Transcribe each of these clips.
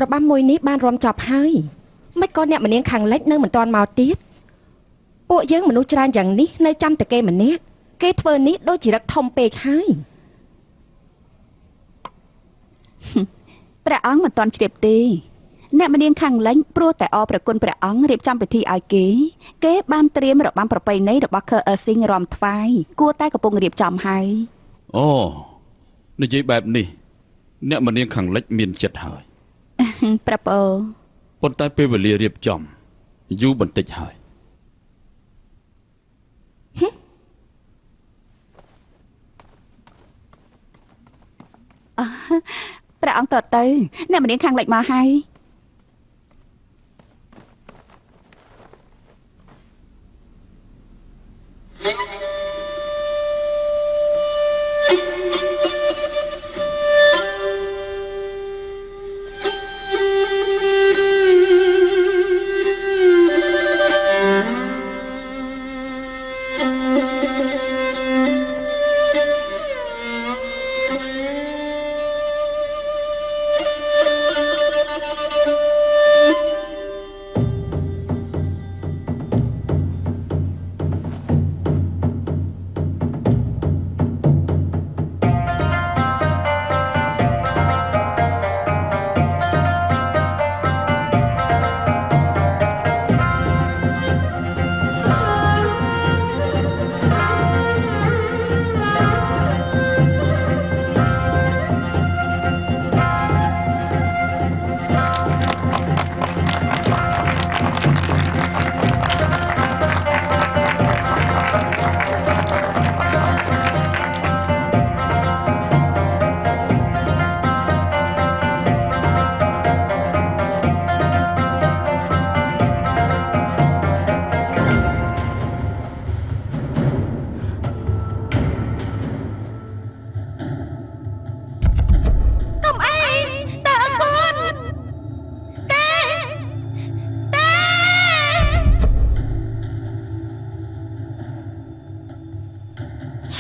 របាំមួយនេះបានរំចប់ហើយមិនក៏អ្នកម្នាងខាងលិចនៅមិនទាន់មកទៀតពួកយើងមនុស្សច្រើនយ៉ាងនេះនៅចាំតែគេម្នាក់គេធ្វើនេះដូចជារឹកធំពេកហើយព្រះអង្គមិនទាន់ជ្រាបទេអ្នកម្នាងខាងលិចព្រោះតែអរប្រគុណព្រះអង្គរៀបចំពិធីឲ្យគេបានត្រៀមរបាំប្រពៃណីរបស់ខឺអឺស៊ីងរំថ្វាយគួរតែកំពុងរៀបចំហើយអូនិយាយបែបនេះអ្នកម្នាងខាងលិចមានចិត្តហើយប្រពើប៉ុន្តែពេលវេលារៀបចំយូរបន្តិចហើយព្រះអង្គតើទៅអ្នកម្នាងខាងលិចមកហើយ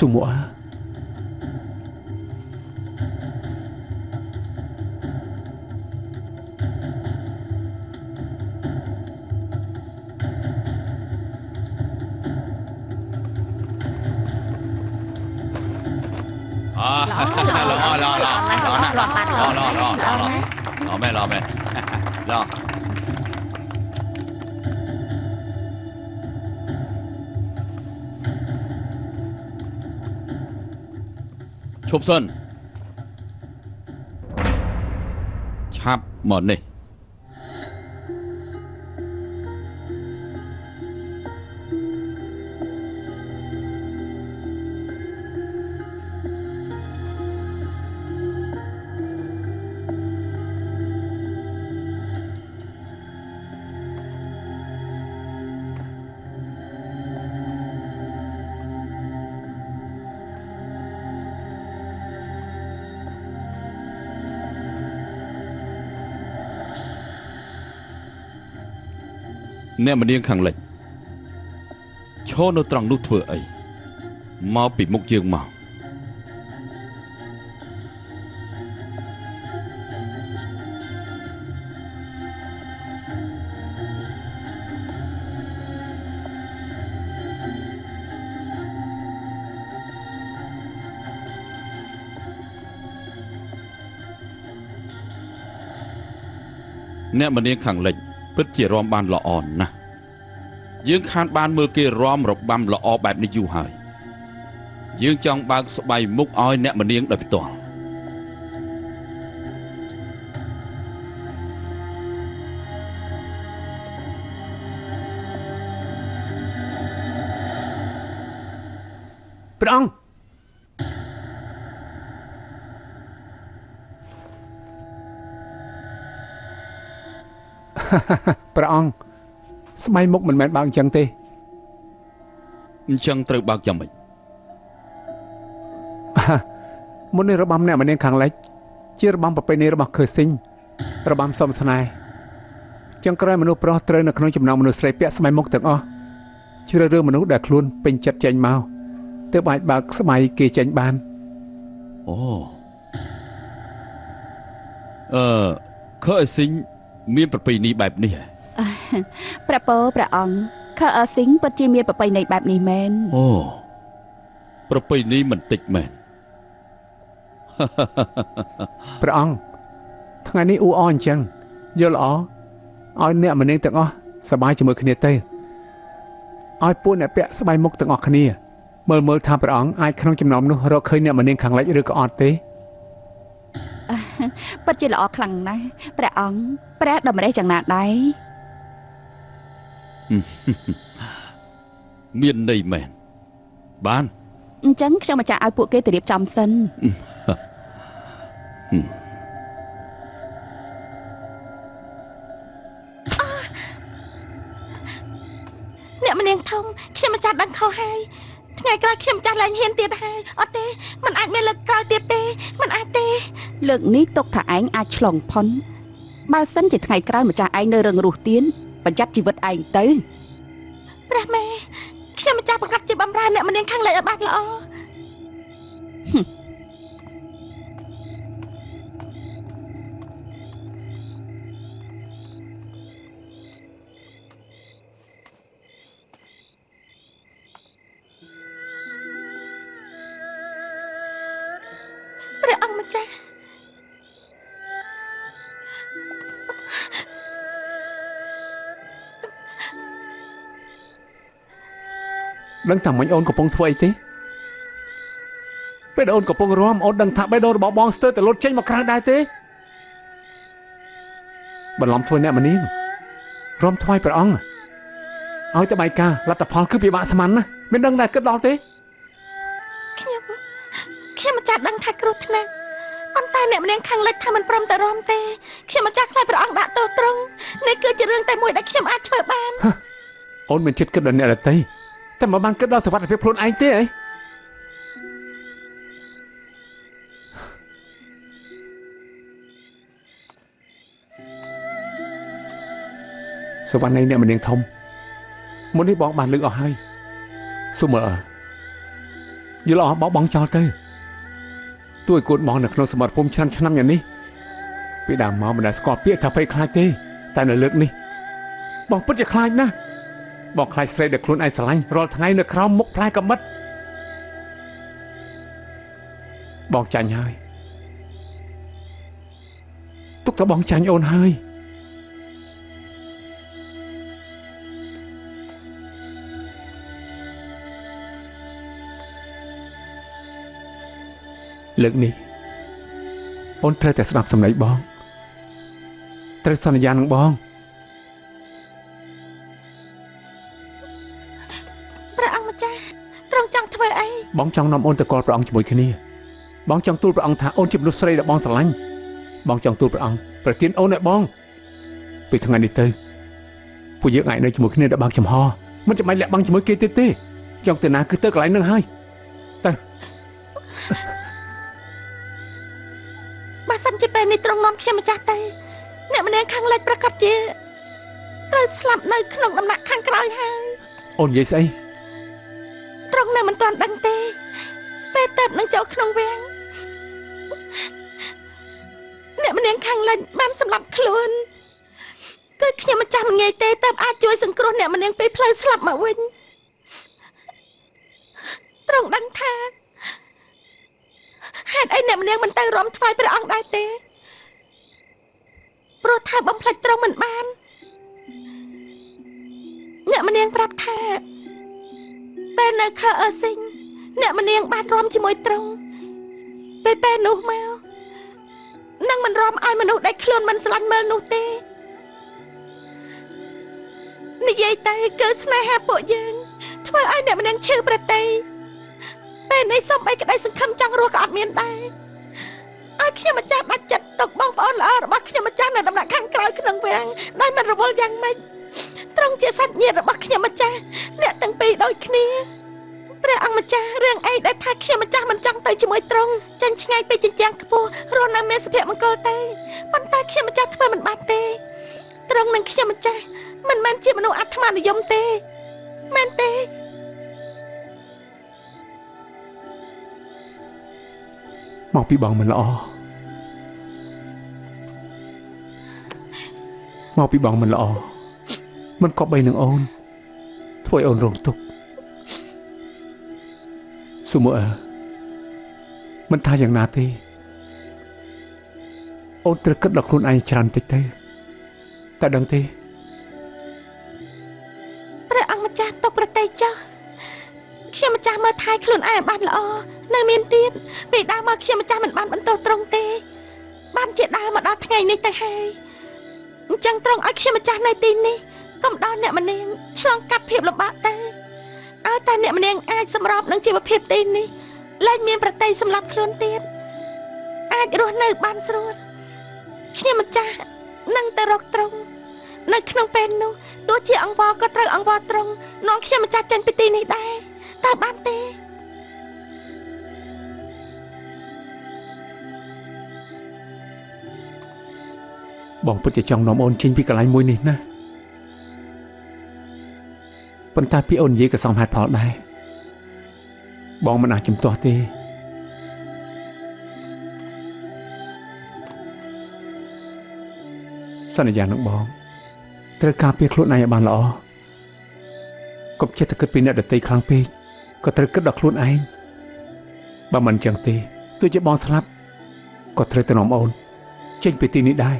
Semua lo mẹ lo chụp sân chắp mở nàyអ្នកម្នាងខាងលិចឈរនៅត្រង់នោះធ្វើអីមកពីមុខយើងមកអ្នកម្នាងខាងលិចពិតជារំបានល្អណាស់យើងខានបានមើលគេរំរបាំល្អបែបនេះយូរហើយយើងចង់បើកស្បៃមុខឲ្យអ្នកម្នាងដោយផ្ទាល់ព្រះអង្គព្រះអង្គស្បៃមុខមិនមែនបើកអញ្ចឹងទេអញ្ចឹងត្រូវបើកយ៉ាងម៉េចមុននេះរបាំអ្នកម្នាងខាងលិចជារបាំប្រពៃណីរបស់ខឺស៊ីងរបាំសំស្នេហ៍ចឹងក្រោយមនុស្សប្រុសត្រូវនៅក្នុងចំណោមមនុស្សស្រីពាក់ស្បៃមុខទាំងអស់ជ្រើសរើសមនុស្សដែលខ្លួនពេញចិត្តចេញមកទើបអាចបើកស្បៃគេចេញបានអូ ខើអេស៊ីងមានប្រពៃណីបែបនេះហ៎ ព្រះពរព្រះអង្គខើអឺស៊ីងពិតជាមានប្រពៃណីបែបនេះមែន អូប្រពៃណីមិនតិចមែន ព្រះអង្គថ្ងៃនេះអ៊ូអរអញ្ចឹងយល់ល្អឲ្យអ្នកម្នាងទាំងអស់សប្បាយជាមួយគ្នាទៅឲ្យពួកអ្នកពាក់ស្បៃមុខទាំងអស់គ្នាមើលថាព្រះអង្គអាចក្នុងចំណោមនោះរកឃើញអ្នកម្នាងខាងលិចឬក៏អត់ទេ ពិតជាល្អខ្លាំងណាស់ព្រះអង្គព្រះតម្រេះយ៉ាងណាដែរ មានន័យមែនបាន អញ្ចឹងខ្ញុំមកចាក់ឲ្យពួកគេទៅរៀបចំសិន អ្នកម្នាងធំខ្ញុំម្ចាស់ដឹងខុសហើយថ្ងៃក្រោយខ្ញុំម្ចាស់ឡើងហ៊ានទៀតហើយអត់ទេมันអាចមានលើកក្រោយទៀតទេมันអាចទេ លើកនេះទុកថាឯងអាចឆ្លងផុនបើសិនជាថ្ងៃក្រោយម្ចាស់ឯងនៅរឹងរូសទៀនបញ្ចាត់ជីវិតឯងទៅ ព្រះមេខ្ញុំម្ចាស់ប្រកាសជាបំរើអ្នកម្នាងខាងលិចឲ្យបានល្អ ព្រះអង្គម្ចាស់ ដឹងថាមិញអូនកំពុងធ្វើអីទេពេលអូនកំពុងរាំអូនដឹងថាបេះដូងរបស់បងស្ទើរតែលុតចេញមកក្រៅដែរទេបន្លំធ្វើអ្នកម្នាងរាំថ្វាយព្រះអង្គឲ្យតែបាយការលទ្ធផលគឺពិបាកស្មានណាស់មិនដឹងតែគិតដល់ទេ ខ្ញុំម្ចាស់ដឹងថាគ្រោះថ្នាក់ប៉ុន្តែអ្នកម្នាងខាងលិចថាមិនព្រមទៅរំទេខ្ញុំម្ចាស់ខ្លាចព្រះអង្គដាក់ទោសត្រង់នេះគឺជារឿងតែមួយដែលខ្ញុំអាចធ្វើបាន អូនមិនចិត្តគិតដល់អ្នកដទៃតែមិនបានគិតដល់សុវត្ថិភាពខ្លួនឯងទេអីសុវណ្ណនៃអ្នកម្នាងធំមុននេះបងបានលើកអស់ហើយសុំមើលយល់អស់បងចោលទៅទោះឲ្យកូនបងនៅក្នុងសមត្ថភូមិឆ្នាំយ៉ាងនេះពីដើមមកមិនដែលស្គាល់ពាក្យថាភ័យខ្លាចទេតែនៅលើកនេះបងពិតជាខ្លាចណាស់បងខ្លាចស្រីដែលខ្លួនឯងស្រឡាញ់រាល់ថ្ងៃនៅក្រោមមុខផ្លែកំបិតបងចាញ់ហើយទុកតែបងចាញ់អូនហើយលើកនេះអូនត្រូវតែស្ដាប់សម្ដីបងត្រូវសន្យានឹងបង ព្រះអង្គម្ចាស់ទ្រង់ចង់ធ្វើអី បងចង់នាំអូនទៅគាល់ព្រះអង្គជាមួយគ្នាបងចង់ទូលព្រះអង្គថាអូនជាមនុស្សស្រីដែលបងស្រឡាញ់បងចង់ទូលព្រះអង្គប្រទានអូនឲ្យបងពីថ្ងៃនេះទៅពួកយើងអាចនៅជាមួយគ្នាដល់បើកចំហមិនចាំបាច់លាក់បាំងជាមួយគេទៀតទេចង់ទៅណាគឺទៅកន្លែងនឹងហើយទៅ បើសិនជាពេលនេះទ្រង់នាំខ្ញុំម្ចាស់ទៅអ្នកម្នាងខាងលិចប្រកាសជាត្រូវស្លាប់នៅក្នុងដំណាក់ខាងក្រោយហើយ អូននិយាយស្អី ទ្រង់នៅមិនទាន់ដឹងទេពេលទៅនឹងចូលក្នុងវាំងអ្នកម្នាងខាងលិចបានសម្លាប់ខ្លួនគឺខ្ញុំម្ចាស់មិនងាយទេតែអាចជួយសង្គ្រោះអ្នកម្នាងពីផ្លូវស្លាប់មកវិញទ្រង់ដឹងថាហេតុអីអ្នកម្នាងមិនទៅរំថ្វាយព្រះអង្គដែរទេព្រោះថាបំផ្លិចទ្រង់មិនបានអ្នកម្នាងប្រាប់ថាពេលនៅខើអឺស៊ីងអ្នកម្នាងបានរំជាមួយទ្រង់ពេលនោះមកនឹងមិនរំឲ្យមនុស្សដែលខ្លួនមិនស្រឡាញ់មើលនោះទេនិយាយទៅគឺស្នេហាពួកយើងធ្វើឲ្យអ្នកម្នាងឈឺប្រតិពេលនេះសំបីក្តីសង្ឃឹមចង់រស់ក៏អត់មានដែរឲ្យខ្ញុំម្ចាស់ដាច់ចិត្តទុកបងប្អូនល្អរបស់ខ្ញុំម្ចាស់នៅដំណាក់ខាងក្រោយក្នុងវាំងដោយមិនរវល់យ៉ាងម៉េចទ្រង់ជាសាច់ញាតិរបស់ខ្ញុំម្ចាស់អ្នកទាំងពីរដូចគ្នាព្រះអង្គម្ចាស់រឿងអីដែលថាខ្ញុំម្ចាស់មិនចង់ទៅជាមួយទ្រង់ចេញឆ្ងាយពីជញ្ជាំងខ្ពស់រស់នៅមានសុភមង្គលទេប៉ុន្តែខ្ញុំម្ចាស់ធ្វើមិនបានទេទ្រង់និងខ្ញុំម្ចាស់មិនមែនជាមនុស្សអាត្មានិយមទេមែនទេ មកពីបងមិនល្អ មកពីបងមិនល្អមិនក៏បីនឹងអូនធ្វើឲ្យអូនរងទុក្ខស៊ូមអើមិនថាយ៉ាងណាទេអូនត្រូវគិតដល់ខ្លួនឯងច្រើនតិចទៅតែដឹងទេព្រះអង្គម្ចាស់ទុកប្រតិចុះខ្ញុំម្ចាស់មើលថែខ្លួនឯងបានល្អនៅមានទៀតពីដើមមកខ្ញុំម្ចាស់មិនបានបន្ទោសត្រង់ទេបានជាដើមមកដល់ថ្ងៃនេះទៅហើយអញ្ចឹងត្រង់ឲ្យខ្ញុំម្ចាស់នៅទីនេះកុំដល់អ្នកម្នាងឆ្លងកាត់ភាពលំបាកទៅឲ្យតែអ្នកម្នាងអាចសម្របនឹងជីវភាពទីនេះលែងមានប្រតិសម្រាប់ខ្លួនទៀតអាចរស់នៅបានស្រួលខ្ញុំម្ចាស់នឹងទៅរកត្រង់នៅក្នុងពេលនោះទោះជាអង្វរក៏ត្រូវអង្វរត្រង់នាំខ្ញុំម្ចាស់ចេញពីទីនេះដែរតើបានទេបងពិតជាចង់នាំអូនចេញពីកន្លែងមួយនេះណាប៉ុន្តែពីអូននិយាយក៏សមហេតុផលដែរបងមិនអាចជំទាស់ទេសន្យានឹងបងត្រូវការពារខ្លួនឯងឲ្យបានល្អកុំចិត្តតែគិតពីអ្នកដទៃខ្លាំងពេកក៏ត្រូវគិតដល់ខ្លួនឯងបើមិនអញ្ចឹងទេទោះជាបងស្លាប់ក៏ត្រូវទៅនាំអូនចេញពីទីនេះដែរ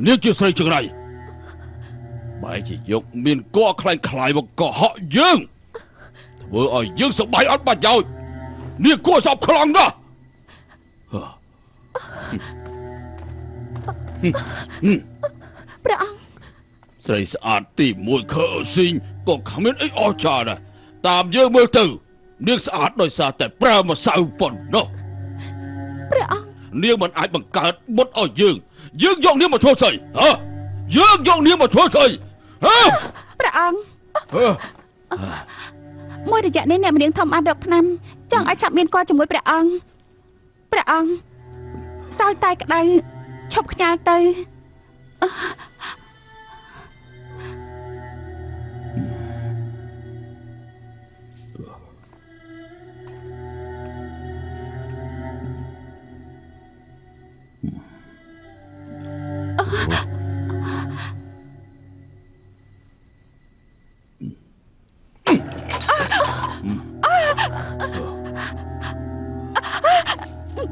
នាងជាស្រីចង្រៃបែរជាយកមានគក់ខ្លាយមកកុហកយើងធ្វើឲ្យយើងសប្បាយអត់បាច់យោជនាងគួរសពខ្លាំងណាស់ព្រះអង្គស្រីស្អាតទី1ខើស៊ីងក៏គ្មានអីអស្ចារ្យដែរតាមយើងមើលទៅនាងស្អាតដោយសារតែប្រើម្សៅប៉ុណ្ណោះព្រះអង្គនាងមិនអាចបង្កើតបុត្រឲ្យយើងយកនាងមកធ្វើស្អីហ៎យើងយកនាងមកធ្វើស្អីហ៎ព្រះអង្គមួយរយៈនេះអ្នកម្នាងធំបានរកថ្នាំចង់ឲ្យចាប់មានគាត់ជាមួយព្រះអង្គសោយតែក្តៅឈប់ខ្ញាល់ទៅ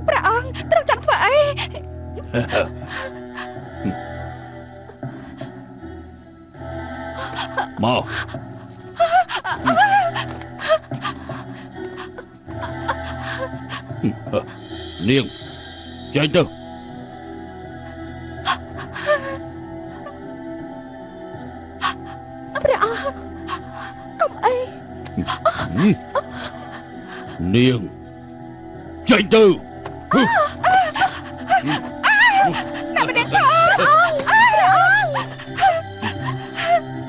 ព្រះអង្គត្រង់ចាំធ្វើអីមកនាងចេញទៅព្រះអង្គកុំអីនាងចេញទៅអ្នកម្នាងផង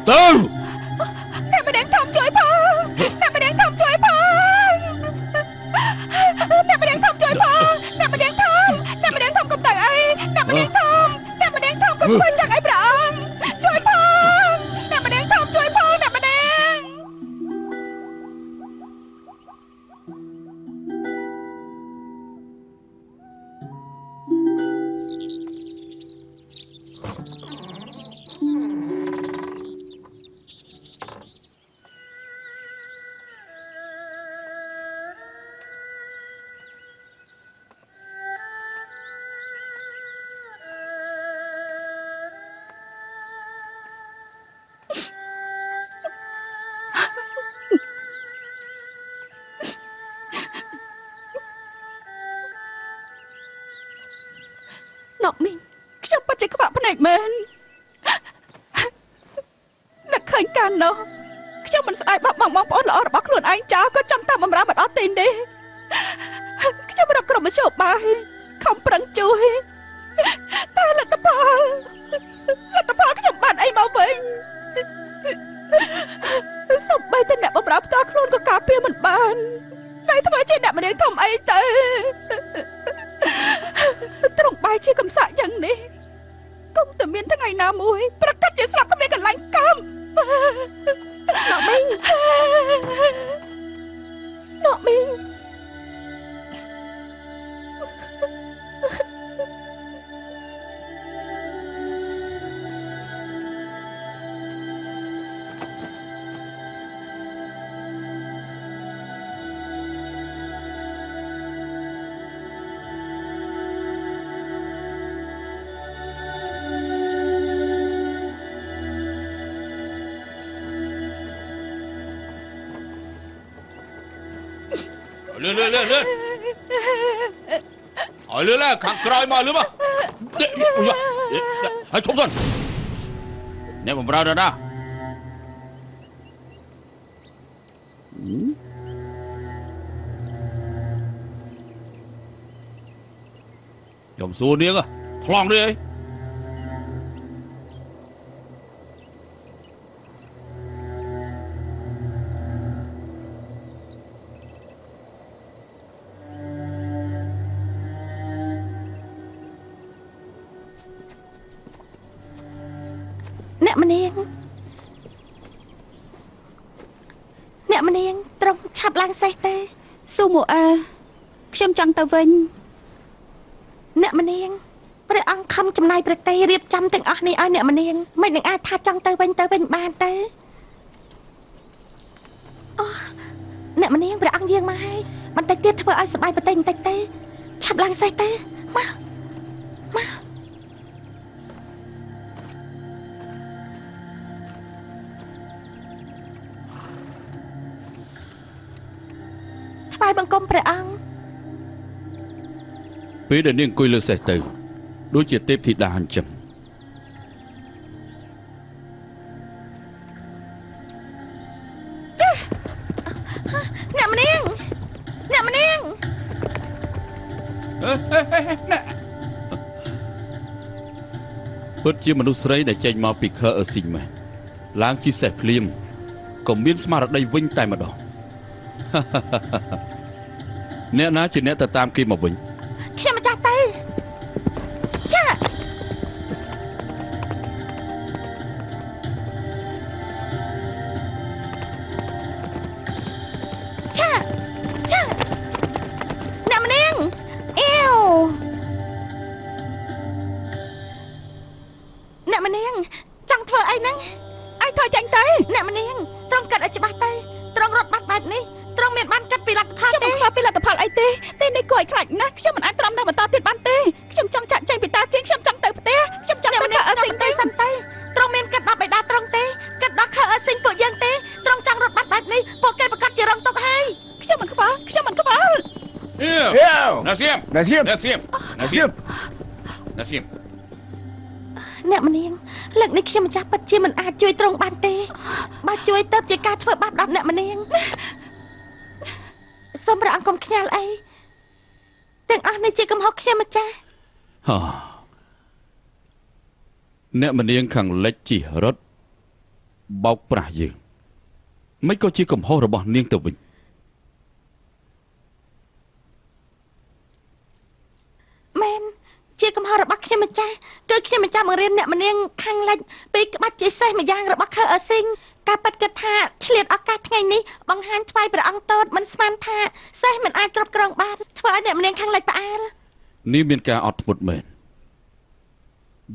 ទៅអ្នកម្នាងធំជួយផងអ្នកម្នាងធំជួយផងអ្នកម្នាងធំជួយផងអ្នកម្នាងធំកុំទៅអីអ្នកម្នាងធំកុំធ្វើចឹងអីព្រះអង្គជួយផងអ្នកម្នាងធំជួយផងអ្នកម្នាងណកមីងខ្ញុំពិតជាខ្វាក់ភ្នែកមែននឹកឃើញកាលនោះខ្ញុំមិនស្ដាយបោះបង់បងប្អូនល្អរបស់ខ្លួនឯងចោលក៏ចង់តាមបម្រើមកដល់ទីនេះខ្ញុំរកក្រុមមជ្ឈបាយខំប្រឹងជួយតែលទ្ធផលខ្ញុំបានអីមកវិញ សំបីតែអ្នកបំរើផ្ទាល់ខ្លួនក៏ការពារមិនបានហើយធ្វើជាអ្នកម្នាងធំអីទៅត្រង់បែរជាកំសាកយ៉ាងនេះកុំតែមានថ្ងៃណាមួយប្រកាសជាស្លាប់ក៏មានកន្លែងកម្មណកមីងណកមីងលឿនអើលឿនខាងក្រោយមកលឿនមកហើយឈប់ទៅអ្នកបំរើដល់ណាខ្ញុំសួរនាងថ្លង់នេះអីអ្នកម្នាងត្រង់ឆាប់ឡើងសេះទេស៊ូម៉ូអាខ្ញុំចង់ទៅវិញអ្នកម្នាងព្រះអង្គខំចំណាយប្រទេសរៀបចំទាំងអស់នេះឲ្យអ្នកម្នាងមិននឹងអាចថាចង់ទៅវិញបានទេអូអ្នកម្នាងព្រះអង្គយាងមកហើយបន្តិចទៀតធ្វើឲ្យសប្បាយបន្តិចទេឆាប់ឡើងសេះទេមកថ្វាយបង្គំព្រះអង្គពេលដែលនាងអង្គុយលើសេះទៅដូចជាទេពធីតាអញ្ចឹងអ្នកម្នាងពិតជាមនុស្សស្រីដែលចេញមកពីខើអឺស៊ីងមែនឡើងជិះសេះភ្លាមក៏មានស្មារតីវិញតែម្ដងអ្នកណាជាអ្នកទៅតាមគេមកវិញខ្ញុំម្ចាស់ទៅចាអ្នកម្នាងអៀវអ្នកម្នាងចង់ធ្វើអីហ្នឹងឯងថយចាញ់ទៅអ្នកម្នាងត្រង់កាត់ឲ្យច្បាស់ទៅត្រង់រត់បាត់បែបនេះត្រង់មានបានកាត់ពីលទ្ធផលទេខ្ញុំមិនខ្វល់ពីលទ្ធផលអីទេនេះគួរឲ្យខ្លាចណាស់ខ្ញុំមិនអាចទ្រាំនៅបន្តទៀតបានទេខ្ញុំចង់ចាក់ចេញពីតាជាងខ្ញុំចង់ទៅផ្ទះខ្ញុំចង់ទៅអឺស៊ីងទេសិនទៅត្រង់មានកាត់ដល់បេដាត្រង់ទេកាត់ដល់ខើអឺស៊ីងពួកយើងទេត្រង់ចង់រត់បាត់បែបនេះពួកគេប្រកាសជារងទុកហើយខ្ញុំមិនខ្វល់ណាសៀមអ្នកម្នាងលើកនេះខ្ញុំម្ចាស់ពិតជាមិនអាចជួយត្រង់បានទេបើជួយទៅជាការធ្វើបាបដល់អ្នកម្នាងសូមព្រះអង្គកុំខ្ញាល់អីទាំងអស់នេះជាកំហុសខ្ញុំម្ចាស់អ្នកម្នាងខាងលិចជិះរត់បោកប្រាស់យើងមិនក៏ជាកំហុសរបស់នាងទៅវិញមែនជាកំហុសរបស់ខ្ញុំម្ចាស់គឺខ្ញុំម្ចាស់បង្រៀនអ្នកម្នាងខាងលិចពីក្បាច់ជាសេះម្យ៉ាងរបស់ខើអឺស៊ីងការប៉ັດគិតថាឆ្លៀតឱកាសថ្ងៃនេះបង្ហាញថ្វាយព្រះអង្គតតមិនស្មានថាសេះមិនអាចគ្រប់គ្រងបានធ្វើឲ្យអ្នកម្នាងខាងលិចផ្អើលនេះមានការអត់ធ្មត់មែន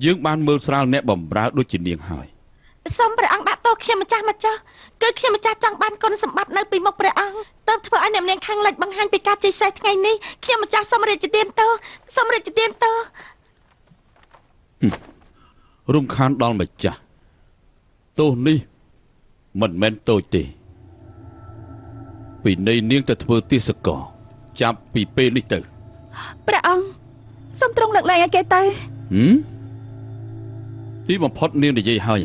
យើងបានមើលស្រាលអ្នកបំរើដូចជានាងហើយសូមព្រះអង្គដាក់ទោសខ្ញុំម្ចាស់មកចុះគឺខ្ញុំម្ចាស់ចង់បានគុណសម្បត្តិនៅពីមុខព្រះអង្គទើបធ្វើឲ្យអ្នកម្នាងខាងលិចបង្ហាញពីការជិះសេះថ្ងៃនេះខ្ញុំម្ចាស់សូមរាជទានទោសរំខានដល់ម្ចាស់ទោសនេះមិនមែនតូចទេពីនៃនាងទៅធ្វើទេសកលចាប់ពីពេលនេះទៅព្រះអង្គសូមទ្រង់លើកលែងឲ្យគេទៅទីបំផុតនាងនិយាយហើយ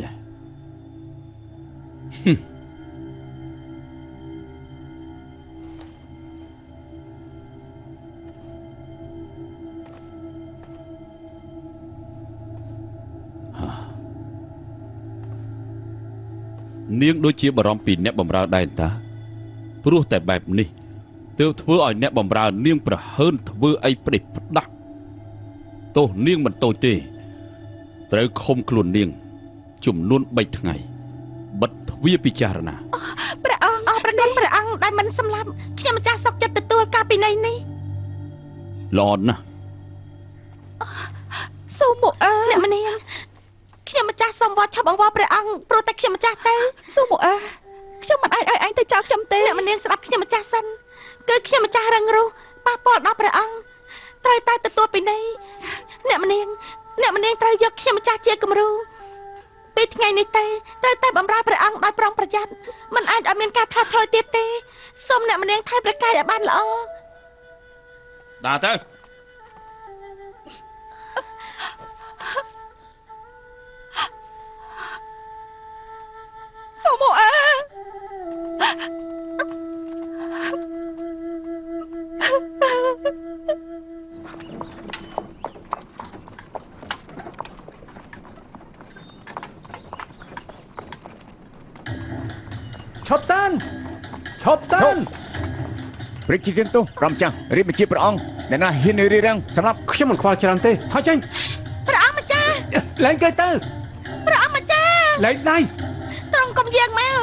នាងដូចជាបារម្ភពីអ្នកបម្រើដែរតាព្រោះតែបែបនេះទើបធ្វើឲ្យអ្នកបម្រើនាងប្រហើនធ្វើអីផ្ដេសផ្ដាស់ទោះនាងមិនតូចទេត្រូវឃុំខ្លួននាងចំនួន3ថ្ងៃបិទទ្វារពិចារណាព្រះអង្គ ព្រះអង្គដែលមិនសម្លាប់ខ្ញុំម្ចាស់សុកចិត្តទទួលការពិន័យនេះល្អណាស់សូមមកអ្នកម្នាងខ្ញុំម្ចាស់សូមវត្តឆាប់អង្វរព្រះអង្គព្រោះតែខ្ញុំម្ចាស់ទៅសូមមកខ្ញុំមិនអាចឲ្យឯងទៅចោលខ្ញុំទេអ្នកម្នាងស្ដាប់ខ្ញុំម្ចាស់សិនគឺខ្ញុំម្ចាស់រឹងរូសប៉ះពាល់ដល់ព្រះអង្គត្រូវតែទទួលពិន័យអ្នកម្នាងត្រូវយកខ្ញុំម្ចាស់ជាគំរូពេលថ្ងៃនេះទេត្រូវតែបម្រើព្រះអង្គដោយប្រុងប្រយ័ត្នមិនអាចឲ្យមានការថាថយទៀតទេសូមអ្នកម្នាងថែប្រកាយឲ្យបានល្អដើរទៅសូមមកឈប់សិនព្រះជាទានទោសព្រះម្ចាស់រៀបបញ្ជាព្រះអង្គអ្នកណាហ៊ានរៀបរៀងសម្រាប់ខ្ញុំមិនខ្វល់ច្រើនទេថយចេញព្រះអង្គម្ចាស់លែងគេទៅព្រះអង្គម្ចាស់លែងដៃត្រង់កុំយាងមក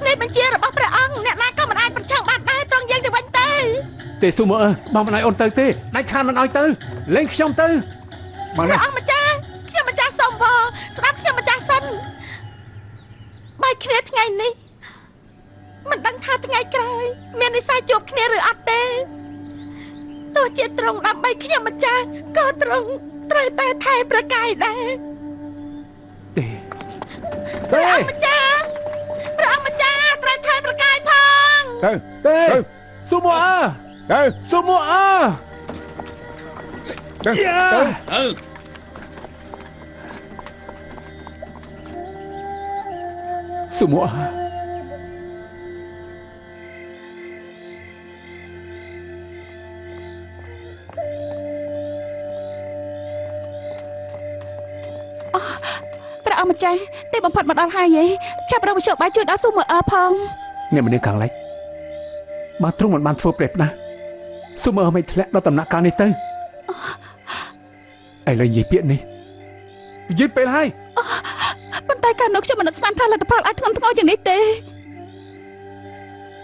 នេះបញ្ជារបស់ព្រះអង្គអ្នកណាក៏មិនអាចប្រឆាំងបានដែរត្រង់យាងទៅវិញទៅទេស៊ូមើបងមិនឲ្យអូនទៅទេដាច់ខានមិនឲ្យទៅលែងខ្ញុំទៅព្រះអង្គម្ចាស់ខ្ញុំម្ចាស់សូមផងស្ដាប់ខ្ញុំម្ចាស់សិនបាយគ្នាថ្ងៃនេះមិនដឹងថាថ្ងៃក្រោយមាននិស្ស័យជួបគ្នាឬអត់ទេទោះជាត្រង់ដើម្បីខ្ញុំម្ចាស់ក៏ត្រង់ត្រូវតែថែប្រកាយដែរទេព្រះអង្គម្ចាស់ត្រូវថែប្រកាយផងទៅស៊ូម៉ូទៅស៊ូម៉ូទៅស៊ូម៉ូព្រះអង្គម្ចាស់ទេបំផុតមកដល់ហើយហ៎ចាប់រកវិជបាយជួយដល់ស៊ូមអឺផងអ្នកម្នាងខាងលិចបើទ្រង់មិនបានធ្វើប្រេះផ្ដាស់ស៊ូមអឺមិនធ្លាក់ដល់ដំណាក់កាលនេះទៅឥឡូវនិយាយពាក្យនេះយឺតពេលហើយប៉ុន្តែកាលនោះខ្ញុំមិនស្មានថាលទ្ធផលអាចធ្ងន់ធ្ងរជាងនេះទេ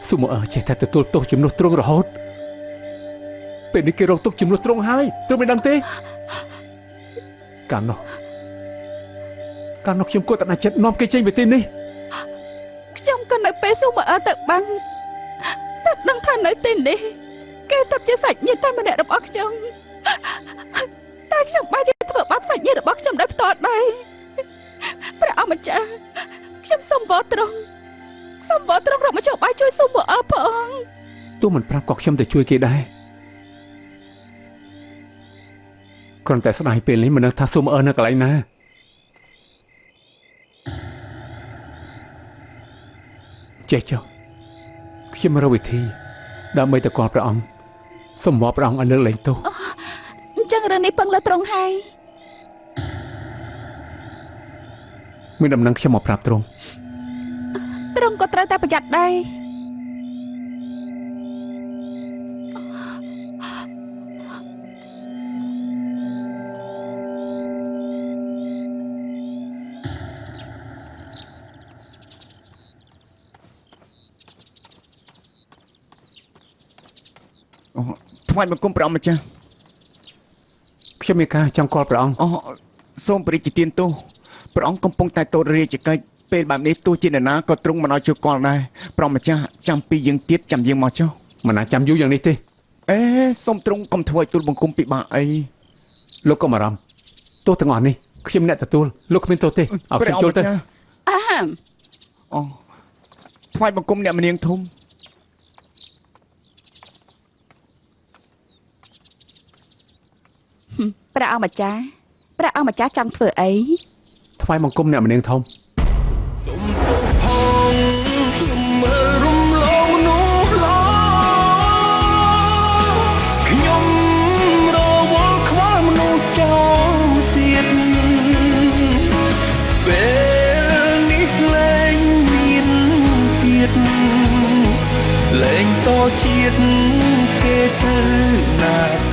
ស៊ូមអឺចេះតែទទួលទោសជំនួសទ្រង់រហូតពេលនេះគេរកទុកជំនួសទ្រង់ហើយទ្រង់មិនដឹងទេកាលនោះខ្ញុំគួរតែដាច់ចិត្តនាំគេចេញពីទីនេះខ្ញុំក៏នៅពេលស៊ូមអឺទៅបានតែដឹងថានៅទីនេះគេទៅជាសាច់ញាតិតែម្នាក់របស់ខ្ញុំតែខ្ញុំបាច់ធ្វើបាបសាច់ញាតិរបស់ខ្ញុំដោយផ្ទាល់ដែរព្រះអង្គម្ចាស់ខ្ញុំសូមវល់ត្រង់រកមកជួយបាយជួយស៊ូមអឺផងទោះមិនប្រាប់ក៏ខ្ញុំទៅជួយគេដែរគ្រាន់តែស្ដាយពេលនេះមិនដឹងថាស៊ូមអឺនៅកន្លែងណាចេះចុះខ្ញុំរកវិធីដើម្បីទៅគាល់ព្រះអង្គសូមវល់ព្រះអង្គឲ្យលើកលែងទោសអញ្ចឹងរឿងនេះពឹងលើត្រង់ហើយមានដំណឹងខ្ញុំមកប្រាប់ទ្រង់ក៏ត្រូវតែប្រយ័ត្នដែរថ្វាយបង្គំព្រះអង្គម្ចាស់ខ្ញុំមានការចង់គាល់ព្រះអង្គសូមព្រះរាជទានទោសព្រះអង្គកំពុងតែទតរាជកិច្ចពេលបែបនេះទោះជានរណាក៏ទ្រង់មិនឲ្យជួយគាល់ដែរព្រះម្ចាស់ចាំពីយើងទៀតចាំយើងមកចុះមិនអាចចាំយូរយ៉ាងនេះទេសូមទ្រង់កុំធ្វើឲ្យទូលបង្គំពិបាកអីលោកកុំអារម្មណ៍ទោសទាំងអស់នេះខ្ញុំអ្នកទទួលលោកគ្មានទោសទេឲ្យខ្ញុំចូលទៅថ្វាយបង្គំអ្នកមនាងធំព្រះអង្គម្ចាស់ចង់ធ្វើអីថ្វាយបង្គំអ្នកមនាងធំសូមទោសផងខ្ញុំមើលរំលងមនុស្សល្អខ្ញុំរវល់ខ្វល់មនុស្សចោលសៀតពេលនេះលែងមាន តជាតិគេទៅណា